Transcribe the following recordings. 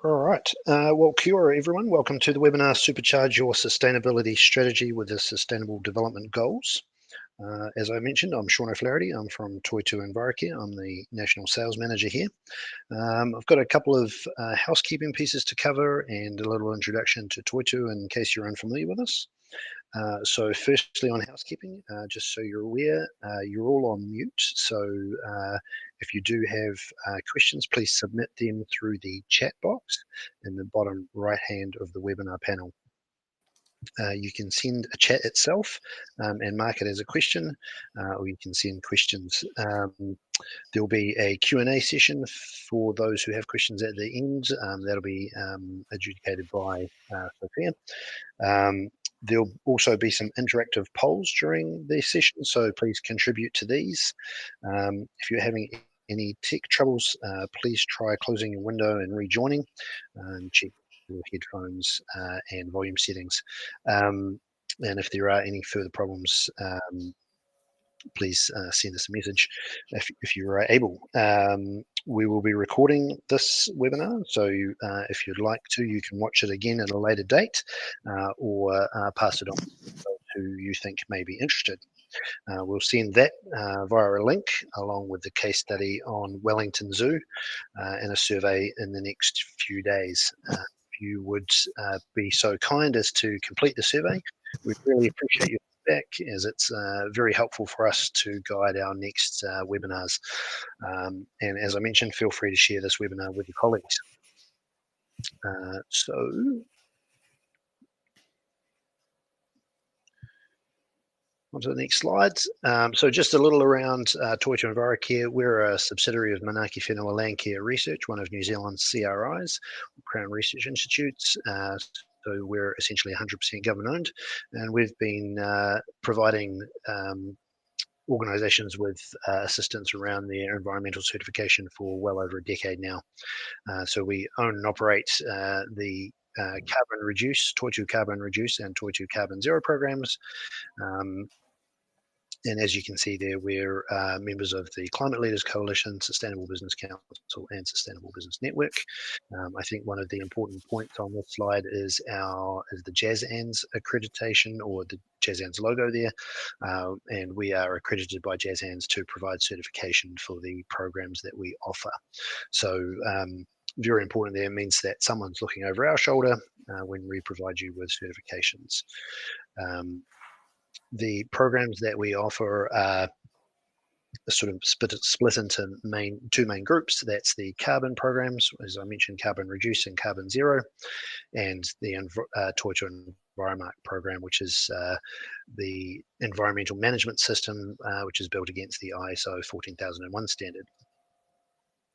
All right. Well, kia ora, everyone. Welcome to the webinar, Supercharge Your Sustainability Strategy with the Sustainable Development Goals. As I mentioned, I'm Sean O'Flaherty. I'm from Toitū Envirocare. I'm the National Sales Manager here. I've got a couple of housekeeping pieces to cover and a little introduction to Toitū in case you're unfamiliar with us. So firstly on housekeeping, just so you're aware, you're all on mute. So if you do have questions, please submit them through the chat box in the bottom right hand of the webinar panel. You can send a chat itself and mark it as a question, or you can send questions. There'll be a Q&A session for those who have questions at the end. That'll be adjudicated by Sophia. There'll also be some interactive polls during the session, so please contribute to these. If you're having any tech troubles, please try closing your window and rejoining. Check your headphones and volume settings. And if there are any further problems, please send us a message if you are able. We will be recording this webinar, so if you'd like to, you can watch it again at a later date or pass it on to those who you think may be interested. We'll send that via a link along with the case study on Wellington Zoo and a survey in the next few days. If you would be so kind as to complete the survey, we'd really appreciate your feedback, as it's very helpful for us to guide our next webinars. And as I mentioned, feel free to share this webinar with your colleagues. So on to the next slides. So just a little around Toitū Envirocare. We're a subsidiary of Manaaki Whenua Landcare Research, one of New Zealand's CRIs, Crown Research Institutes. So we're essentially 100% government owned, and we've been providing organisations with assistance around their environmental certification for well over a decade now. So we own and operate the Carbon Reduce, Toitū Carbon Reduce and Toitū Carbon Zero programs. And as you can see there, we're members of the Climate Leaders Coalition, Sustainable Business Council, and Sustainable Business Network. I think one of the important points on this slide is the JASANS accreditation, or the JASANS logo there. And we are accredited by JASANS to provide certification for the programs that we offer. So very important there. It means that someone's looking over our shoulder when we provide you with certifications. The programs that we offer are sort of split into two main groups. That's the carbon programs, as I mentioned, Carbon Reduce and Carbon Zero, and the Toitū Enviromark program, which is the environmental management system, which is built against the ISO 14001 standard.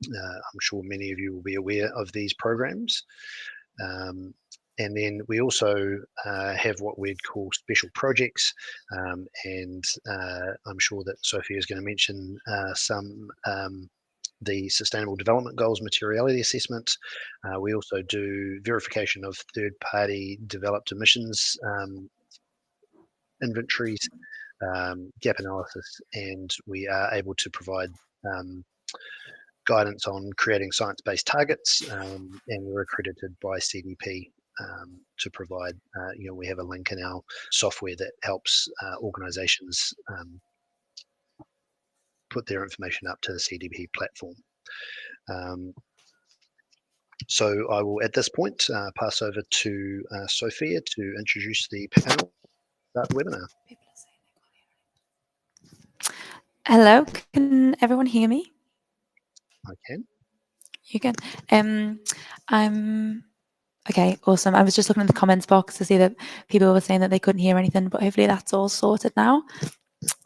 I'm sure many of you will be aware of these programs. And then we also have what we'd call special projects, and I'm sure that Sophia is going to mention the Sustainable Development Goals materiality assessment. We also do verification of third-party developed emissions inventories, gap analysis, and we are able to provide guidance on creating science-based targets, and we're accredited by CDP. To provide, we have a link in our software that helps organisations put their information up to the CDP platform. So I will, at this point, pass over to Sophia to introduce the panel, start the webinar. Hello, can everyone hear me? I can. You can. Okay, awesome. I was just looking in the comments box to see that people were saying that they couldn't hear anything, but hopefully that's all sorted now.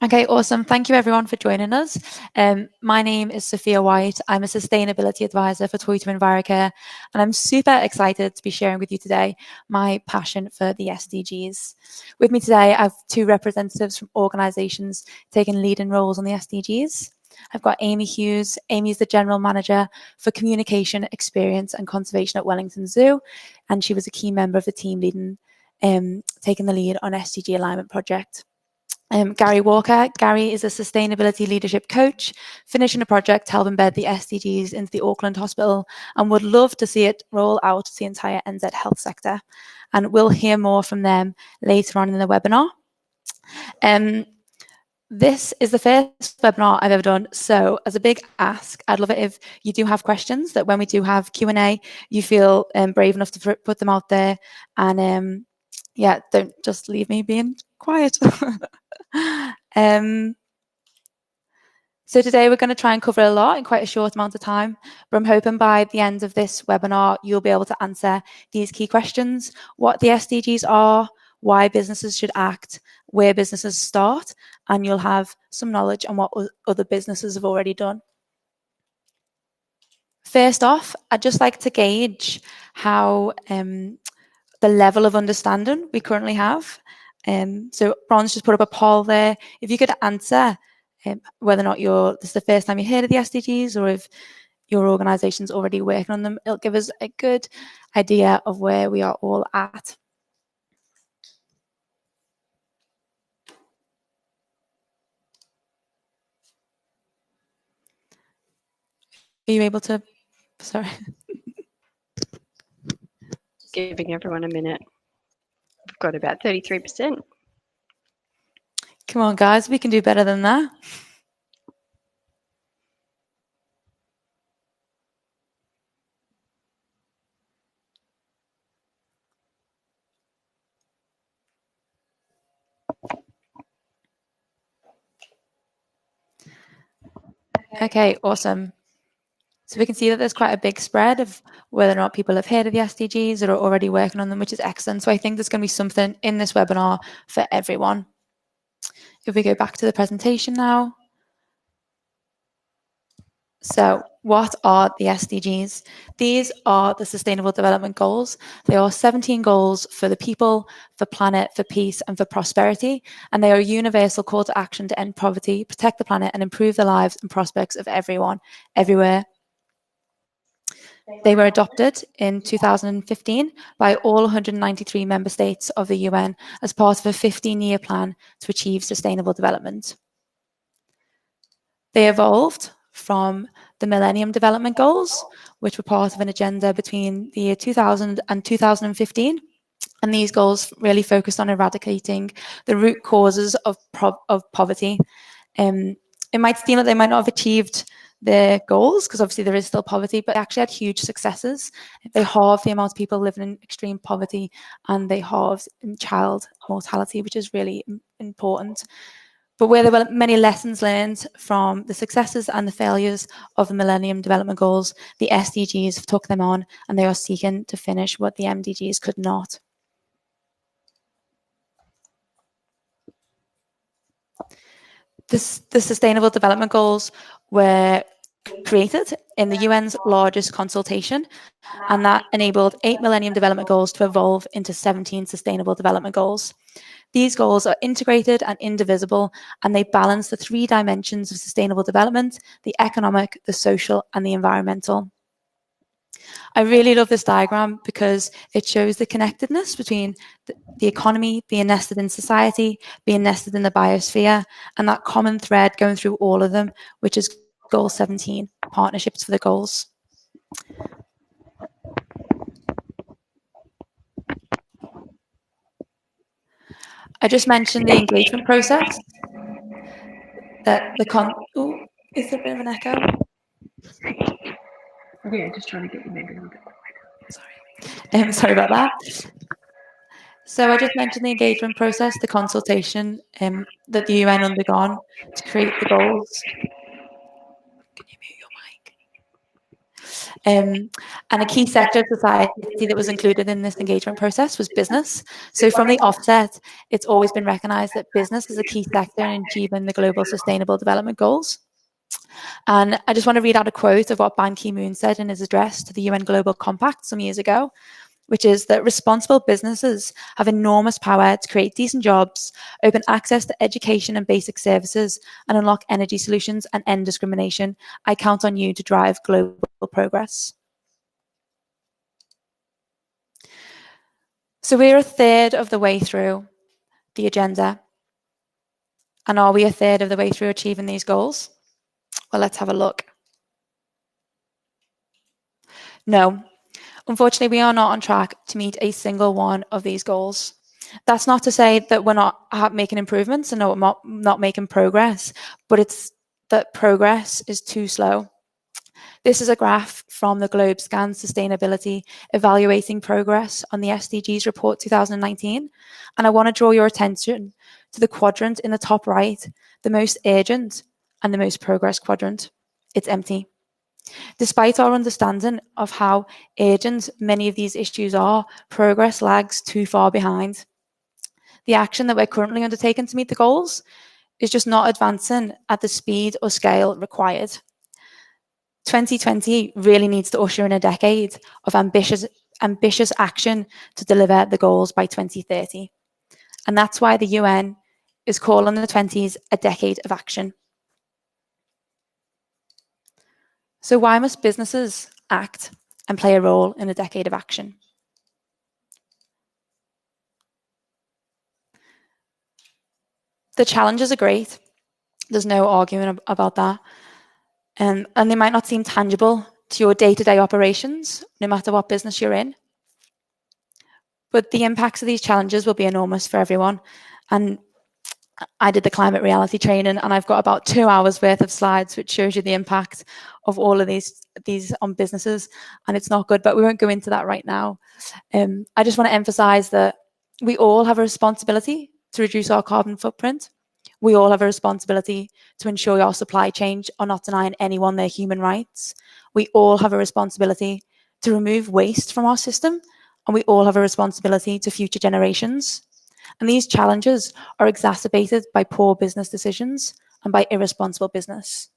Okay, awesome. Thank you everyone for joining us. My name is Sophia White. I'm a sustainability advisor for Toitū Envirocare, and I'm super excited to be sharing with you today my passion for the SDGs. With me today, I have two representatives from organisations taking leading roles on the SDGs. I've got Amy Hughes. Amy is the General Manager for Communication, Experience and Conservation at Wellington Zoo, and she was a key member of the team leading, taking the lead on SDG Alignment Project. Gary Walker. Gary is a sustainability leadership coach, finishing a project to help embed the SDGs into the Auckland hospital and would love to see it roll out to the entire NZ health sector. And we'll hear more from them later on in the webinar. This is the first webinar I've ever done, so as a big ask, I'd love it if you do have questions, that when we do have Q&A, you feel brave enough to put them out there, and yeah, don't just leave me being quiet. So today we're going to try and cover a lot in quite a short amount of time, but I'm hoping by the end of this webinar, you'll be able to answer these key questions: what the SDGs are, why businesses should act, where businesses start, and you'll have some knowledge on what other businesses have already done. First off, I'd just like to gauge how the level of understanding we currently have. So Bron's just put up a poll there. If you could answer whether or not this is the first time you heard of the SDGs, or if your organisation's already working on them, it'll give us a good idea of where we are all at. Are you able to, sorry. Giving everyone a minute. We've got about 33%. Come on, guys, we can do better than that. Okay, awesome. So we can see that there's quite a big spread of whether or not people have heard of the SDGs or are already working on them, which is excellent. So I think there's going to be something in this webinar for everyone. If we go back to the presentation now. So what are the SDGs? These are the Sustainable Development Goals. They are 17 goals for the people, for planet, for peace, and for prosperity. And they are a universal call to action to end poverty, protect the planet, and improve the lives and prospects of everyone, everywhere. They were adopted in 2015 by all 193 member states of the UN as part of a 15-year plan to achieve sustainable development. They evolved from the Millennium Development Goals, which were part of an agenda between the year 2000 and 2015. And these goals really focused on eradicating the root causes of poverty. It might seem that they might not have achieved their goals, because obviously there is still poverty, but they actually had huge successes. They halved the amount of people living in extreme poverty, and they halved child mortality, which is really important. But where there were many lessons learned from the successes and the failures of the Millennium Development Goals, the SDGs have took them on, and they are seeking to finish what the MDGs could not. The Sustainable Development Goals were created in the UN's largest consultation, and that enabled 8 Millennium Development Goals to evolve into 17 Sustainable Development Goals. These goals are integrated and indivisible, and they balance the 3 dimensions of sustainable development: the economic, the social, and the environmental. I really love this diagram because it shows the connectedness between the economy being nested in society, being nested in the biosphere, and that common thread going through all of them, which is Goal 17, Partnerships for the Goals. I just mentioned the engagement process. Oh, is there a bit of an echo? Yeah, just trying to get you maybe a little bit Sorry. Sorry about that. So I just mentioned the engagement process, the consultation that the UN undergone to create the goals. Can you mute your mic? And a key sector of society that was included in this engagement process was business. So from the offset, it's always been recognised that business is a key sector in achieving the Global Sustainable Development Goals. And I just want to read out a quote of what Ban Ki-moon said in his address to the UN Global Compact some years ago, which is that responsible businesses have enormous power to create decent jobs, open access to education and basic services, and unlock energy solutions and end discrimination. I count on you to drive global progress. So we're a third of the way through the agenda. And are we a third of the way through achieving these goals? Well, let's have a look. No, unfortunately, we are not on track to meet a single one of these goals. That's not to say that we're not making improvements and not making progress, but it's that progress is too slow. This is a graph from the Globe Scan Sustainability Evaluating Progress on the SDGs Report 2019. And I want to draw your attention to the quadrant in the top right, the most urgent and the most progress quadrant. It's empty. Despite our understanding of how urgent many of these issues are, progress lags too far behind. The action that we're currently undertaking to meet the goals is just not advancing at the speed or scale required. 2020 really needs to usher in a decade of ambitious action to deliver the goals by 2030. And that's why the UN is calling the 20s a decade of action. So why must businesses act and play a role in a decade of action? The challenges are great. There's no arguing about that. And they might not seem tangible to your day-to-day operations, no matter what business you're in. But the impacts of these challenges will be enormous for everyone. And I did the climate reality training, and I've got about 2 hours worth of slides, which shows you the impact of all of these on businesses, and it's not good, but we won't go into that right now. I just want to emphasize that we all have a responsibility to reduce our carbon footprint. We all have a responsibility to ensure our supply chains are not denying anyone their human rights. We all have a responsibility to remove waste from our system, and we all have a responsibility to future generations. And these challenges are exacerbated by poor business decisions and by irresponsible business.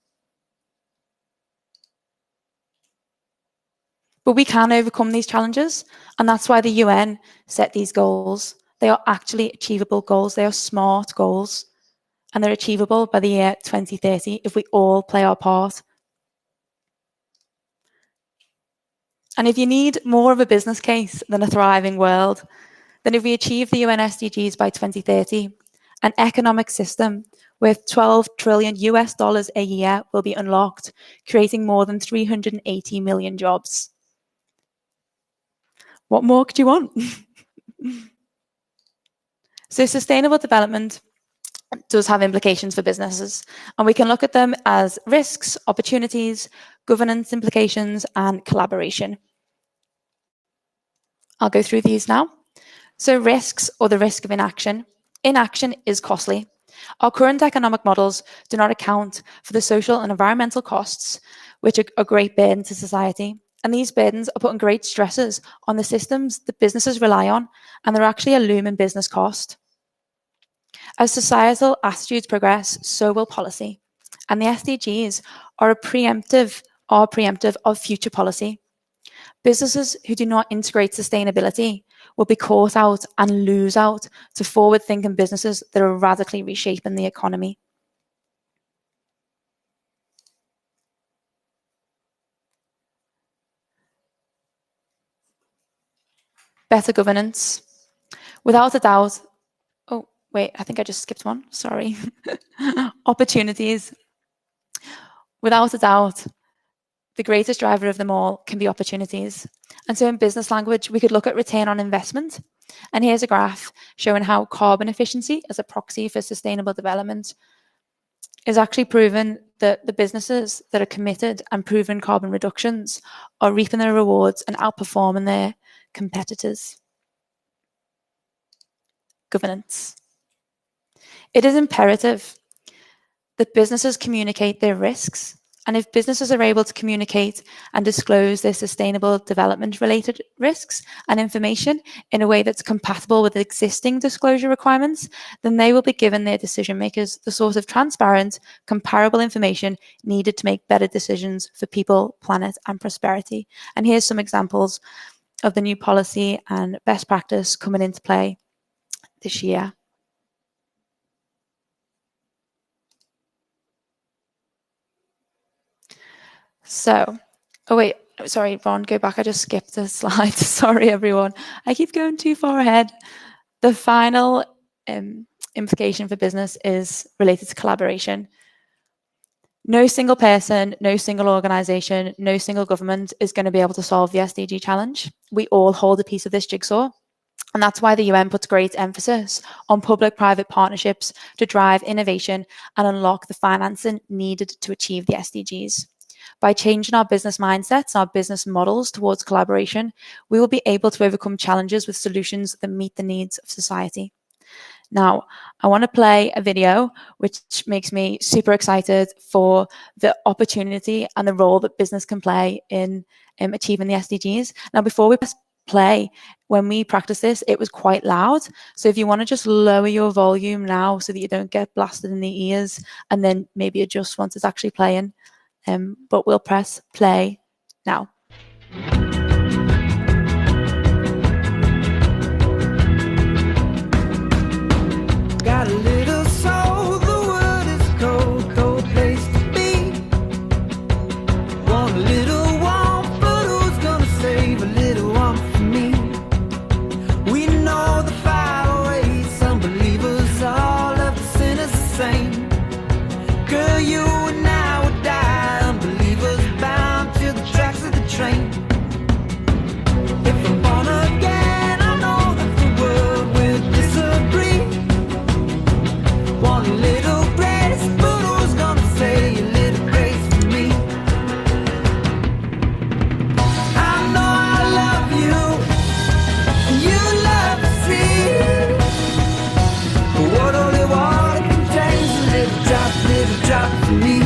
But we can overcome these challenges, and that's why the UN set these goals. They are actually achievable goals. They are smart goals, and they're achievable by the year 2030 if we all play our part. And if you need more of a business case than a thriving world, then if we achieve the UN SDGs by 2030, an economic system worth $12 trillion a year will be unlocked, creating more than 380 million jobs. What more could you want? So sustainable development does have implications for businesses, and we can look at them as risks, opportunities, governance implications, and collaboration. I'll go through these now. So risks, or the risk of inaction. Inaction is costly. Our current economic models do not account for the social and environmental costs, which are a great burden to society. And these burdens are putting great stresses on the systems that businesses rely on, and they're actually a looming business cost. As societal attitudes progress, so will policy. And the SDGs are preemptive of future policy. Businesses who do not integrate sustainability will be caught out and lose out to forward-thinking businesses that are radically reshaping the economy. Better governance. Without a doubt, oh, wait, I think I just skipped one, sorry. Opportunities. Without a doubt, the greatest driver of them all can be opportunities. And so in business language, we could look at return on investment. And here's a graph showing how carbon efficiency as a proxy for sustainable development is actually proven that the businesses that are committed and proven carbon reductions are reaping their rewards and outperforming their competitors. Governance. It is imperative that businesses communicate their risks. And if businesses are able to communicate and disclose their sustainable development related risks and information in a way that's compatible with existing disclosure requirements, then they will be given their decision makers the sort of transparent, comparable information needed to make better decisions for people, planet, and prosperity. And here's some examples of the new policy and best practice coming into play this year. So, oh wait, sorry, Ron, go back. I just skipped a slide. Sorry, everyone. I keep going too far ahead. The final implication for business is related to collaboration. No single person, no single organisation, no single government is going to be able to solve the SDG challenge. We all hold a piece of this jigsaw. And that's why the UN puts great emphasis on public-private partnerships to drive innovation and unlock the financing needed to achieve the SDGs. By changing our business mindsets, our business models towards collaboration, we will be able to overcome challenges with solutions that meet the needs of society. Now, I want to play a video which makes me super excited for the opportunity and the role that business can play in achieving the SDGs. Now, before we press play, when we practice this, it was quite loud. So if you want to just lower your volume now so that you don't get blasted in the ears, and then maybe adjust once it's actually playing. But we'll press play now. Got a little soul, the world is cold, cold place to be. Want a little warmth, but who's gonna save a little warmth for me? We know the fire ways, some believers, all of the sinners the same. Girl, you and I would die, unbelievers bound to the tracks of the train. If I'm born again, I know that the world will disagree. Want a little grace, but who's gonna say a little grace for me? I know I love you, and you love the sea. But what only water contains a little drop for me.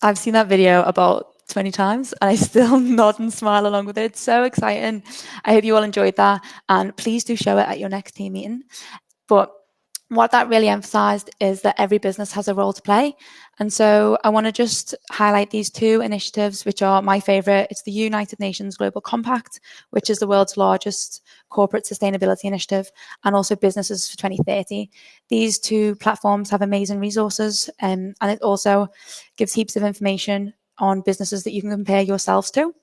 I've seen that video about 20 times and I still nod and smile along with it. It's so exciting. I hope you all enjoyed that, and please do show it at your next team meeting. But what that really emphasized is that every business has a role to play. And so I want to just highlight these two initiatives, which are my favorite. It's the United Nations Global Compact, which is the world's largest corporate sustainability initiative, and also Businesses for 2030. These two platforms have amazing resources, and it also gives heaps of information on businesses that you can compare yourselves to.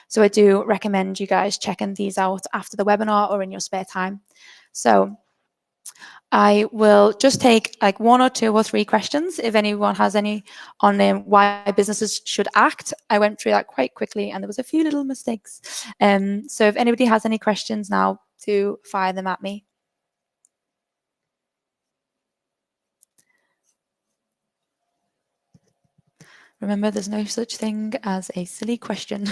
So I do recommend you guys checking these out after the webinar or in your spare time. So I will just take like 1 or 2 or 3 questions if anyone has any on why businesses should act. I went through that quite quickly and there was a few little mistakes. So if anybody has any questions now, do fire them at me. Remember, there's no such thing as a silly question.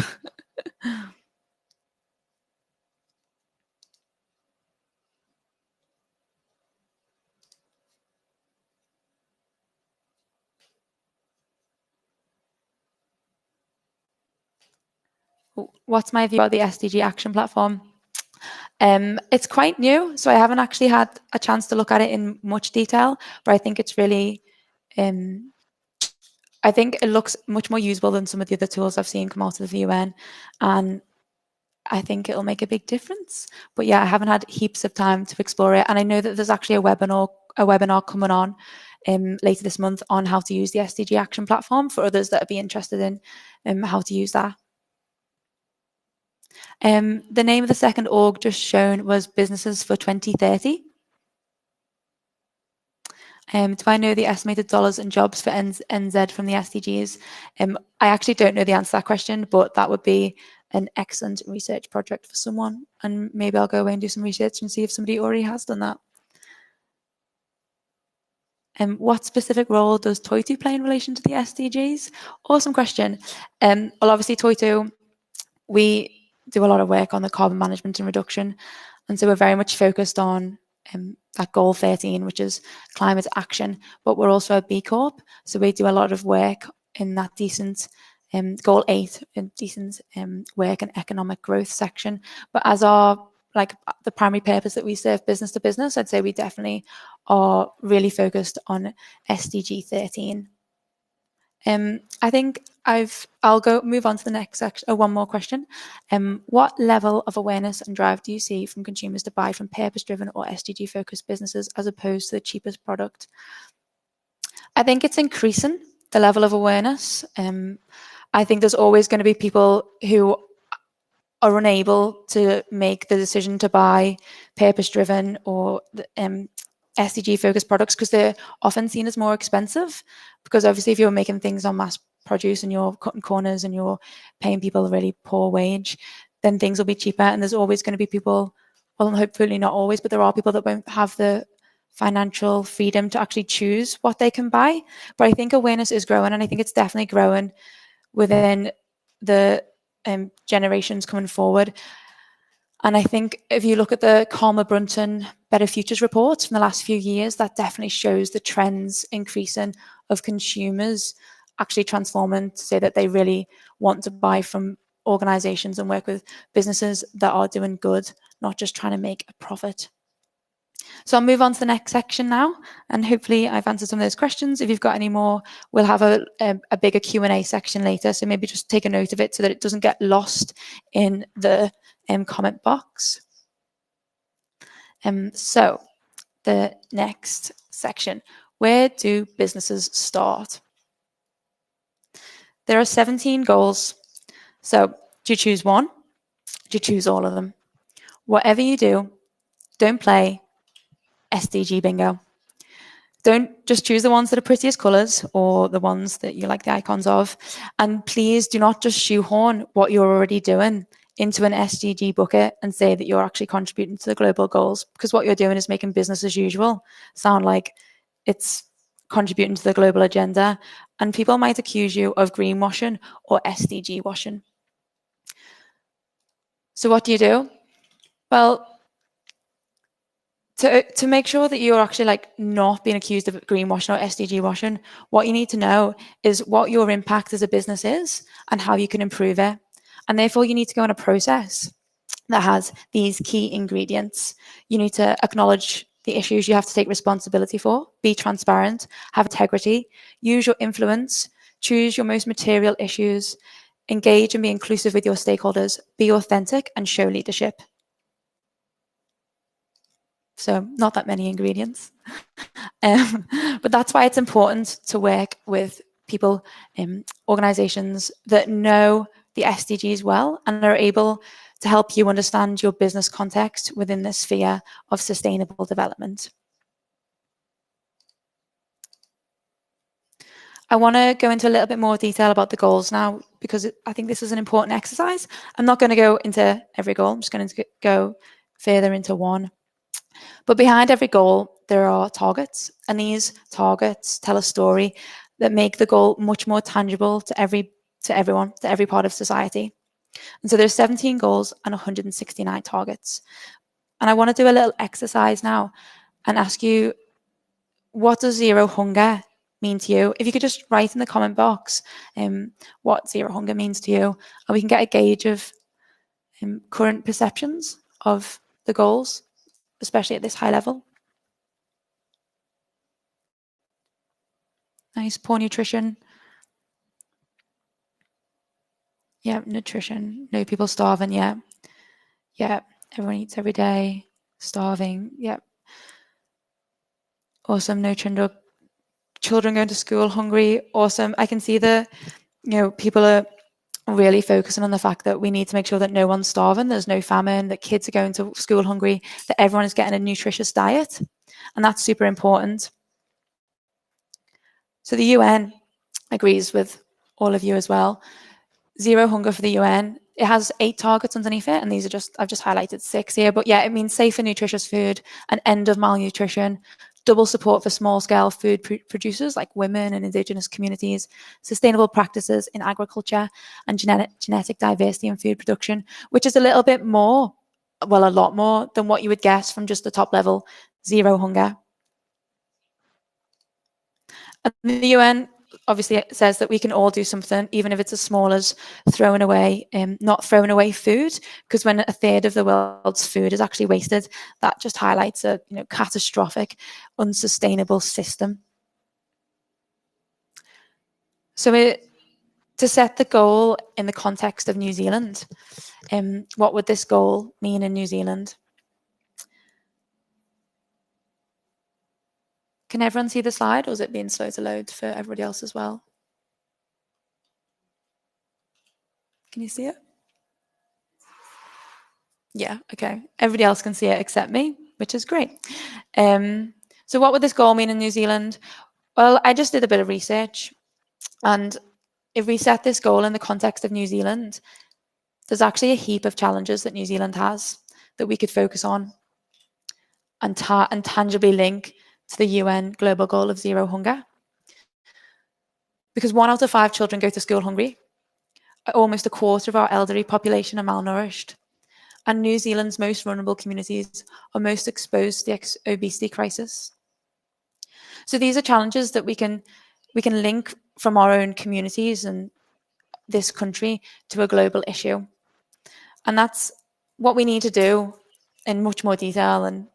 What's my view about the SDG Action Platform? It's quite new, so I haven't actually had a chance to look at it in much detail, but I think it's really, I think it looks much more usable than some of the other tools I've seen come out of the UN, and I think it'll make a big difference. But yeah, I haven't had heaps of time to explore it, and I know that there's actually a webinar coming on later this month on how to use the SDG Action Platform for others that would be interested in how to use that. The name of the second org just shown was Businesses for 2030. Do I know the estimated dollars and jobs for NZ from the SDGs? I actually don't know the answer to that question, but that would be an excellent research project for someone. And maybe I'll go away and do some research and see if somebody already has done that. What specific role does Toitū play in relation to the SDGs? Awesome question. Well, obviously Toitū, we do a lot of work on the carbon management and reduction. And so we're very much focused on that goal 13, which is climate action, but we're also a B Corp. So we do a lot of work in that decent goal 8 in decent work and economic growth section. But as our the primary purpose that we serve business to business, I'd say we definitely are really focused on SDG 13. I think I'll move on to the next section. One more question. What level of awareness and drive do you see from consumers to buy from purpose-driven or SDG-focused businesses as opposed to the cheapest product? I think it's increasing the level of awareness. I think there's always going to be people who are unable to make the decision to buy purpose-driven or SDG-focused products because they're often seen as more expensive. Because obviously, if you're making things on mass produce and you're cutting corners and you're paying people a really poor wage, then things will be cheaper. And there's always going to be people, well, hopefully not always, but there are people that won't have the financial freedom to actually choose what they can buy. But I think awareness is growing, and I think it's definitely growing within the generations coming forward. And I think if you look at the Calmer Brunton Better Futures reports from the last few years, that definitely shows the trends increasing of consumers actually transforming to say that they really want to buy from organizations and work with businesses that are doing good, not just trying to make a profit. So I'll move on to the next section now, and hopefully I've answered some of those questions. If you've got any more, we'll have a bigger Q&A section later, so maybe just take a note of it so that it doesn't get lost in the comment box. So the next section, where do businesses start? There are 17 goals. So do you choose one? Do you choose all of them? Whatever you do, don't play SDG bingo. Don't just choose the ones that are prettiest colours or the ones that you like the icons of. And please do not just shoehorn what you're already doing into an SDG bucket and say that you're actually contributing to the global goals, because what you're doing is making business as usual sound like it's contributing to the global agenda. And people might accuse you of greenwashing or SDG washing. So what do? Well, to make sure that you're actually not being accused of greenwashing or SDG washing, what you need to know is what your impact as a business is and how you can improve it. And therefore, you need to go on a process that has these key ingredients. You need to acknowledge the issues you have to take responsibility for, be transparent, have integrity, use your influence, choose your most material issues, engage and be inclusive with your stakeholders, be authentic, and show leadership. So not that many ingredients. But that's why it's important to work with people, organizations that know the SDGs well and are able to help you understand your business context within the sphere of sustainable development. I want to go into a little bit more detail about the goals now, because I think this is an important exercise. I'm not going to go into every goal. I'm just going to go further into one. But behind every goal, there are targets, and these targets tell a story that make the goal much more tangible to everyone, to every part of society. And so there's 17 goals and 169 targets. And I want to do a little exercise now and ask you, what does zero hunger mean to you? If you could just write in the comment box what zero hunger means to you, and we can get a gauge of current perceptions of the goals, especially at this high level. Nice. Poor nutrition. Yeah, nutrition. No people starving. Yeah. Yeah. Everyone eats every day. Starving. Yeah. Awesome. No trend up. Children going to school hungry. Awesome. I can see people are really focusing on the fact that we need to make sure that no one's starving, there's no famine, that kids are going to school hungry, that everyone is getting a nutritious diet. And that's super important. So the UN agrees with all of you as well. Zero hunger for the UN. It has 8 targets underneath it, and these are I've just highlighted 6 here. But yeah, it means safe and nutritious food, an end of malnutrition, double support for small-scale food producers like women and Indigenous communities, sustainable practices in agriculture, and genetic diversity in food production, which is a little bit more, well, a lot more than what you would guess from just the top-level zero hunger. And the UN obviously says that we can all do something, even if it's as small as not throwing away food, because when a third of the world's food is actually wasted, that just highlights a catastrophic, unsustainable system. So to set the goal in the context of New Zealand, what would this goal mean in New Zealand? Can everyone see the slide, or is it being slow to load for everybody else as well? Can you see it? Yeah, okay. Everybody else can see it except me, which is great. So what would this goal mean in New Zealand? Well, I just did a bit of research, and if we set this goal in the context of New Zealand, there's actually a heap of challenges that New Zealand has that we could focus on and tangibly link to the UN global goal of zero hunger. Because 1 out of 5 children go to school hungry. Almost a quarter of our elderly population are malnourished. And New Zealand's most vulnerable communities are most exposed to the obesity crisis. So these are challenges that we can link from our own communities and this country to a global issue. And that's what we need to do in much more detail, and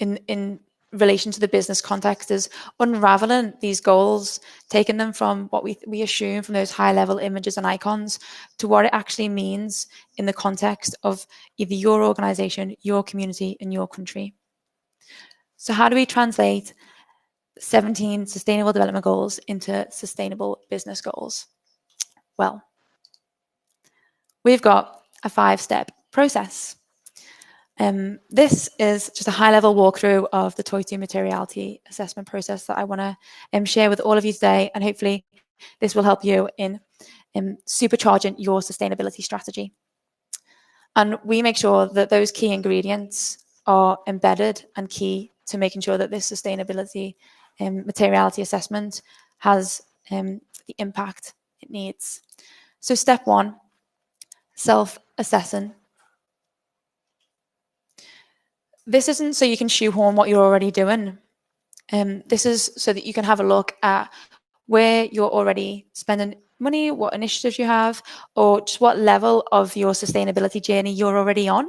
in relation to the business context, is unraveling these goals, taking them from what we assume from those high-level images and icons to what it actually means in the context of either your organization, your community, and your country. So how do we translate 17 Sustainable Development Goals into sustainable business goals? Well, we've got a 5-step process. This is just a high-level walkthrough of the Toitū materiality assessment process that I want to share with all of you today, and hopefully this will help you in supercharging your sustainability strategy. And we make sure that those key ingredients are embedded and key to making sure that this sustainability materiality assessment has the impact it needs. So step 1, self-assessing. This isn't so you can shoehorn what you're already doing. This is so that you can have a look at where you're already spending money, what initiatives you have, or just what level of your sustainability journey you're already on,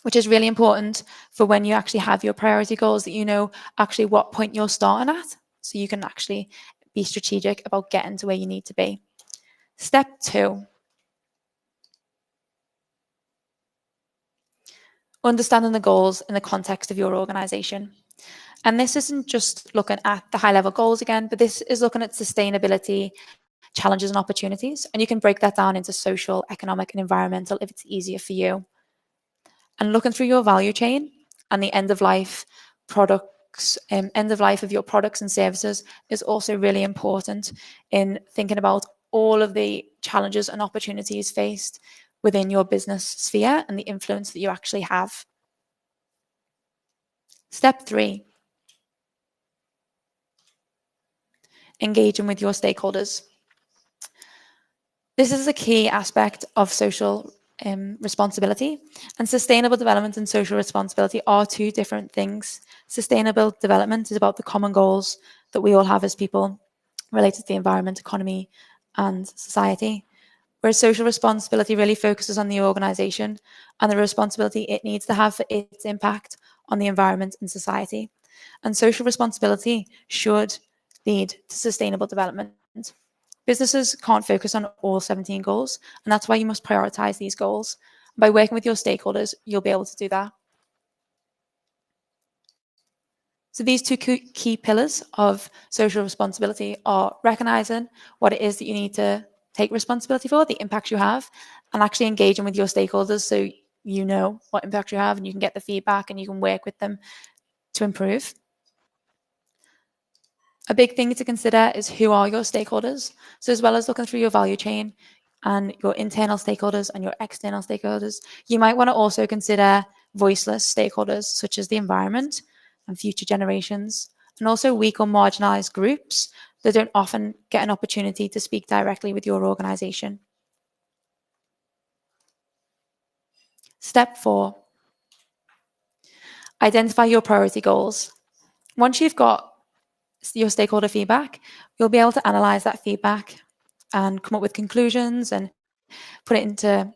which is really important for when you actually have your priority goals, that you know actually what point you're starting at, so you can actually be strategic about getting to where you need to be. Step 2. Understanding the goals in the context of your organization. And this isn't just looking at the high-level goals again, but this is looking at sustainability, challenges and opportunities. And you can break that down into social, economic, and environmental if it's easier for you. And looking through your value chain and the end-of-life products, end-of-life of your products and services is also really important in thinking about all of the challenges and opportunities faced within your business sphere and the influence that you actually have. Step 3. Engaging with your stakeholders. This is a key aspect of social responsibility, and sustainable development and social responsibility are 2 different things. Sustainable development is about the common goals that we all have as people related to the environment, economy, and society, whereas social responsibility really focuses on the organization and the responsibility it needs to have for its impact on the environment and society. And social responsibility should lead to sustainable development. Businesses can't focus on all 17 goals, and that's why you must prioritize these goals. By working with your stakeholders, you'll be able to do that. So these 2 key pillars of social responsibility are recognizing what it is that you need to take responsibility for, the impacts you have, and actually engaging with your stakeholders so you know what impact you have and you can get the feedback and you can work with them to improve. A big thing to consider is who are your stakeholders. So as well as looking through your value chain and your internal stakeholders and your external stakeholders, you might want to also consider voiceless stakeholders such as the environment and future generations, and also weak or marginalized groups that don't often get an opportunity to speak directly with your organization. Step 4. Identify your priority goals. Once you've got your stakeholder feedback, you'll be able to analyze that feedback and come up with conclusions and put it into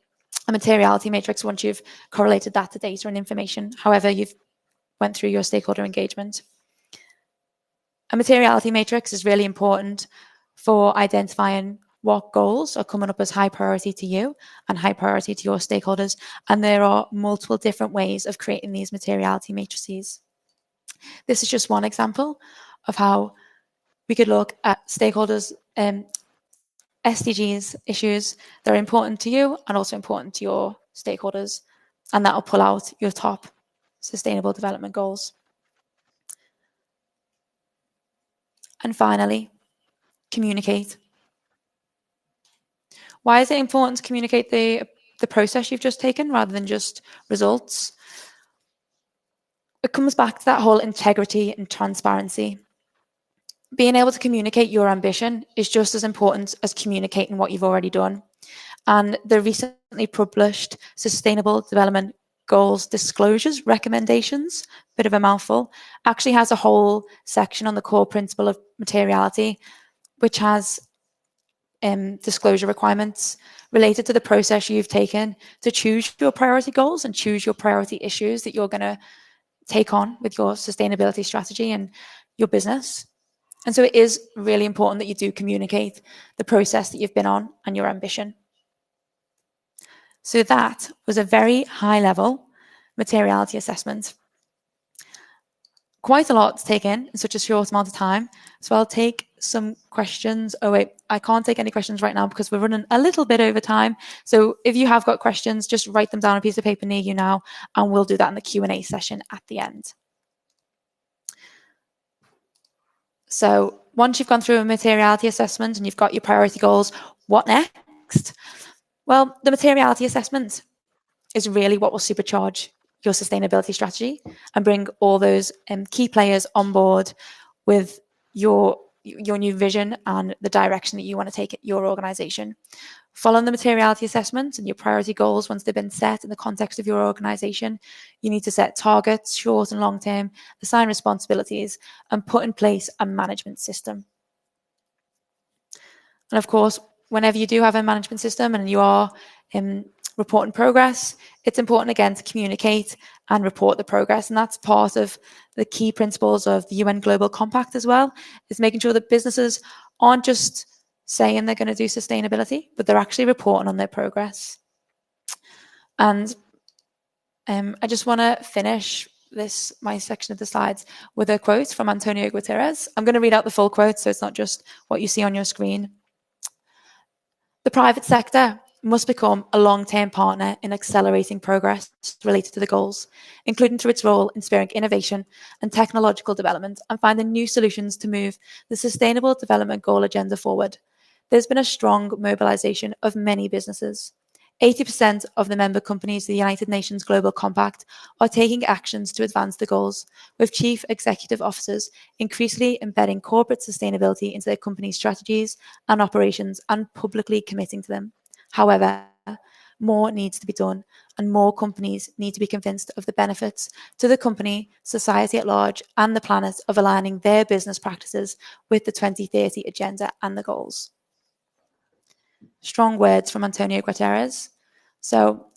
a materiality matrix once you've correlated that to data and information, however you've went through your stakeholder engagement. A materiality matrix is really important for identifying what goals are coming up as high priority to you and high priority to your stakeholders. And there are multiple different ways of creating these materiality matrices. This is just one example of how we could look at stakeholders' SDGs issues that are important to you and also important to your stakeholders. And that will pull out your top sustainable development goals. And finally, communicate. Why is it important to communicate the process you've just taken rather than just results? It comes back to that whole integrity and transparency. Being able to communicate your ambition is just as important as communicating what you've already done. And the recently published Sustainable Development Goals Disclosures Recommendations, bit of a mouthful, actually has a whole section on the core principle of materiality, which has disclosure requirements related to the process you've taken to choose your priority goals and choose your priority issues that you're going to take on with your sustainability strategy and your business. And so it is really important that you do communicate the process that you've been on and your ambition. So that was a very high level materiality assessment. Quite a lot to take in such a short amount of time. So I'll take some questions. Oh wait, I can't take any questions right now because we're running a little bit over time. So if you have got questions, just write them down on a piece of paper near you now, and we'll do that in the Q&A session at the end. So once you've gone through a materiality assessment and you've got your priority goals, what next? Well, the materiality assessment is really what will supercharge your sustainability strategy and bring all those key players on board with your new vision and the direction that you want to take your organization. Following the materiality assessment and your priority goals, once they've been set in the context of your organization, you need to set targets, short and long term, assign responsibilities, and put in place a management system. And of course, whenever you do have a management system and you are reporting progress, it's important again to communicate and report the progress. And that's part of the key principles of the UN Global Compact as well, is making sure that businesses aren't just saying they're going to do sustainability, but they're actually reporting on their progress. And I just want to finish my section of the slides with a quote from Antonio Guterres. I'm going to read out the full quote, so it's not just what you see on your screen. The private sector must become a long-term partner in accelerating progress related to the goals, including through its role in spurring innovation and technological development and finding new solutions to move the Sustainable Development Goal agenda forward. There's been a strong mobilization of many businesses. 80% of the member companies of the United Nations Global Compact are taking actions to advance the goals, with chief executive officers increasingly embedding corporate sustainability into their company's strategies and operations and publicly committing to them. However, more needs to be done, and more companies need to be convinced of the benefits to the company, society at large, and the planet of aligning their business practices with the 2030 agenda and the goals. Strong words from Antonio Guterres. So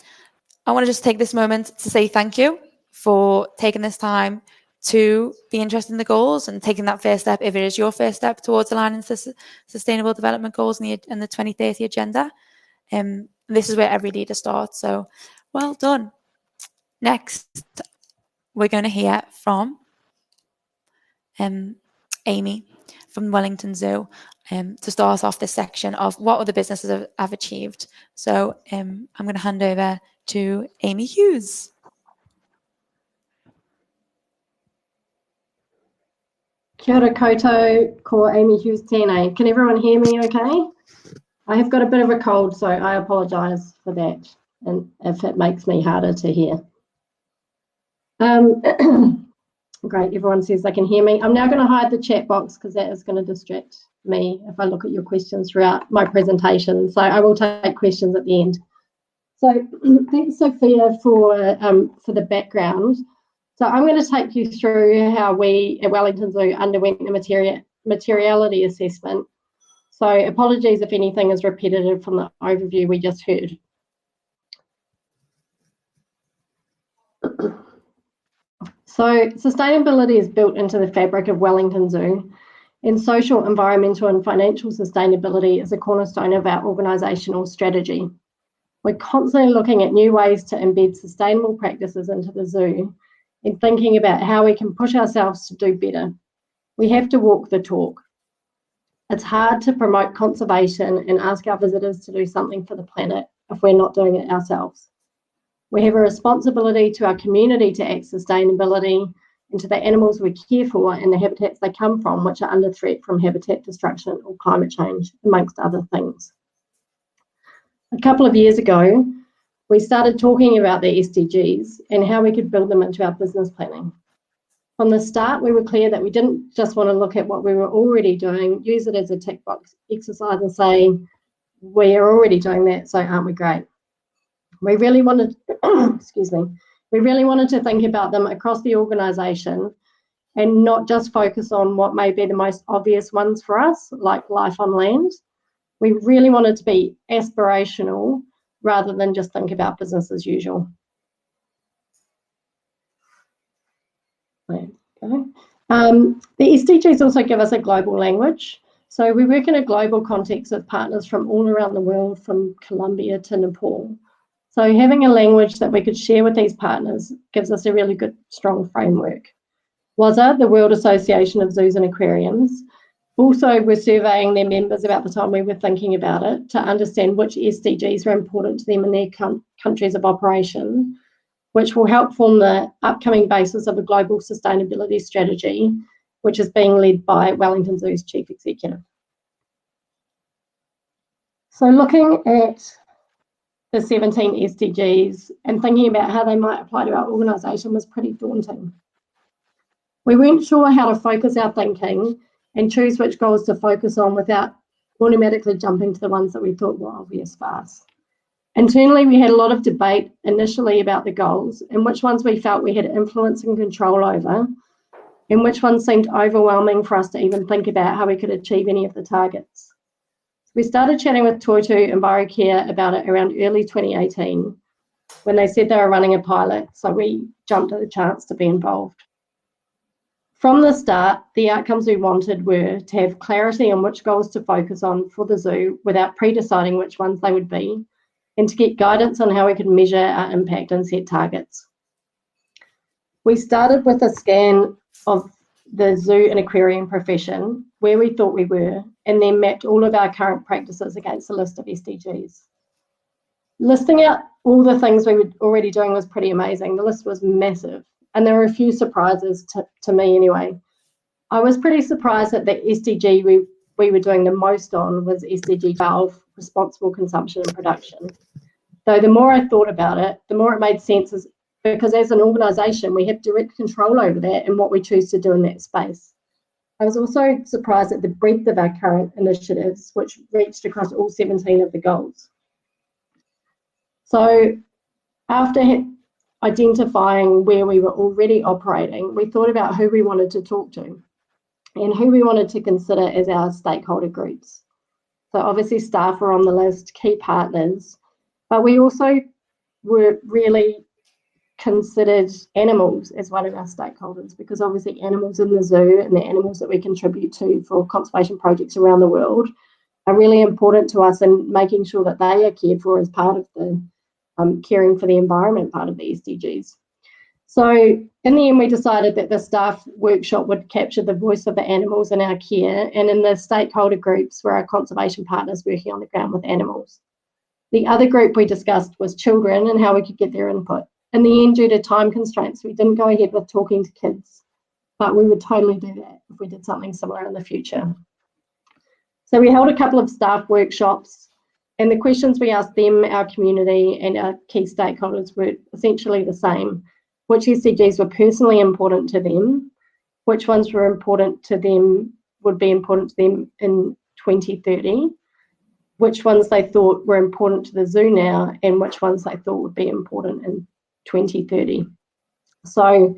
I want to just take this moment to say thank you for taking this time to be interested in the goals and taking that first step, if it is your first step towards aligning the Sustainable Development Goals and the 2030 agenda. This is where every leader starts. So well done. Next, we're going to hear from Amy from Wellington Zoo to start off this section of what other businesses have achieved. So I'm going to hand over to Amy Hughes. Kia ora koutou, ko Amy Hughes tēnei. Can everyone hear me okay? I have got a bit of a cold, so I apologise for that, and if it makes me harder to hear. Great, everyone says they can hear me. I'm now going to hide the chat box because that is going to distract me if I look at your questions throughout my presentation. So I will take questions at the end. So thanks, Sophia, for the background. So I'm going to take you through how we at Wellington Zoo underwent the materiality assessment. So apologies if anything is repetitive from the overview we just heard. So sustainability is built into the fabric of Wellington Zoo, and social, environmental and financial sustainability is a cornerstone of our organisational strategy. We're constantly looking at new ways to embed sustainable practices into the zoo and thinking about how we can push ourselves to do better. We have to walk the talk. It's hard to promote conservation and ask our visitors to do something for the planet if we're not doing it ourselves. We have a responsibility to our community to act sustainability and to the animals we care for and the habitats they come from, which are under threat from habitat destruction or climate change, amongst other things. A couple of years ago, we started talking about the SDGs and how we could build them into our business planning. From the start, we were clear that we didn't just want to look at what we were already doing, use it as a tick box exercise and say, we are already doing that, so aren't we great? We really wanted, we really wanted to think about them across the organisation and not just focus on what may be the most obvious ones for us, like life on land. We really wanted to be aspirational rather than just think about business as usual. The SDGs also give us a global language. So we work in a global context with partners from all around the world, from Colombia to Nepal. So having a language that we could share with these partners gives us a really good, strong framework. WASA, the World Association of Zoos and Aquariums, also were surveying their members about the time we were thinking about it to understand which SDGs are important to them in their countries of operation, which will help form the upcoming basis of a global sustainability strategy, which is being led by Wellington Zoo's Chief Executive. So looking at the 17 SDGs and thinking about how they might apply to our organisation was pretty daunting. We weren't sure how to focus our thinking and choose which goals to focus on without automatically jumping to the ones that we thought were obvious for us. Internally, we had a lot of debate initially about the goals and which ones we felt we had influence and control over, and which ones seemed overwhelming for us to even think about how we could achieve any of the targets. We started chatting with Toitū and Envirocare about it around early 2018 when they said they were running a pilot, so we jumped at the chance to be involved. From the start, the outcomes we wanted were to have clarity on which goals to focus on for the zoo without pre-deciding which ones they would be, and to get guidance on how we could measure our impact and set targets. We started with a scan of the zoo and aquarium profession, where we thought we were, and then mapped all of our current practices against a list of SDGs. Listing out all the things we were already doing was pretty amazing. The list was massive, and there were a few surprises to me anyway. I was pretty surprised that the SDG we were doing the most on was SDG 12, responsible consumption and production. Though the more I thought about it, the more it made sense, because as an organisation, we have direct control over that and what we choose to do in that space. I was also surprised at the breadth of our current initiatives, which reached across all 17 of the goals. So after identifying where we were already operating, we thought about who we wanted to talk to and who we wanted to consider as our stakeholder groups. So obviously staff were on the list, key partners, but we also were really considered animals as one of our stakeholders, because obviously animals in the zoo and the animals that we contribute to for conservation projects around the world are really important to us, and making sure that they are cared for as part of the caring for the environment part of the SDGs. So in the end, we decided that the staff workshop would capture the voice of the animals in our care, and in the stakeholder groups were our conservation partners working on the ground with animals. The other group we discussed was children and how we could get their input. In the end, due to time constraints, we didn't go ahead with talking to kids, but we would totally do that if we did something similar in the future. So we held a couple of staff workshops, and the questions we asked them, our community and our key stakeholders, were essentially the same. Which SDGs were personally important to them, which ones were important to them, would be important to them in 2030, which ones they thought were important to the zoo now, and which ones they thought would be important in 2030. So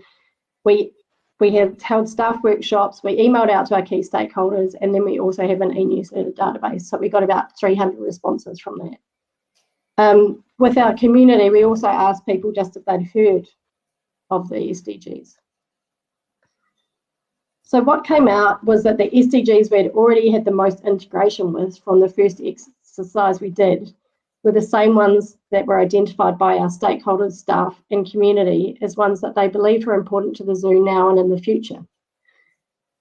We have held staff workshops, we emailed out to our key stakeholders, and then we also have an e-newsletter database. So we got about 300 responses from that. With our community, we also asked people just if they'd heard of the SDGs. So what came out was that the SDGs we had already had the most integration with from the first exercise we did were the same ones that were identified by our stakeholders, staff and community as ones that they believed were important to the zoo now and in the future.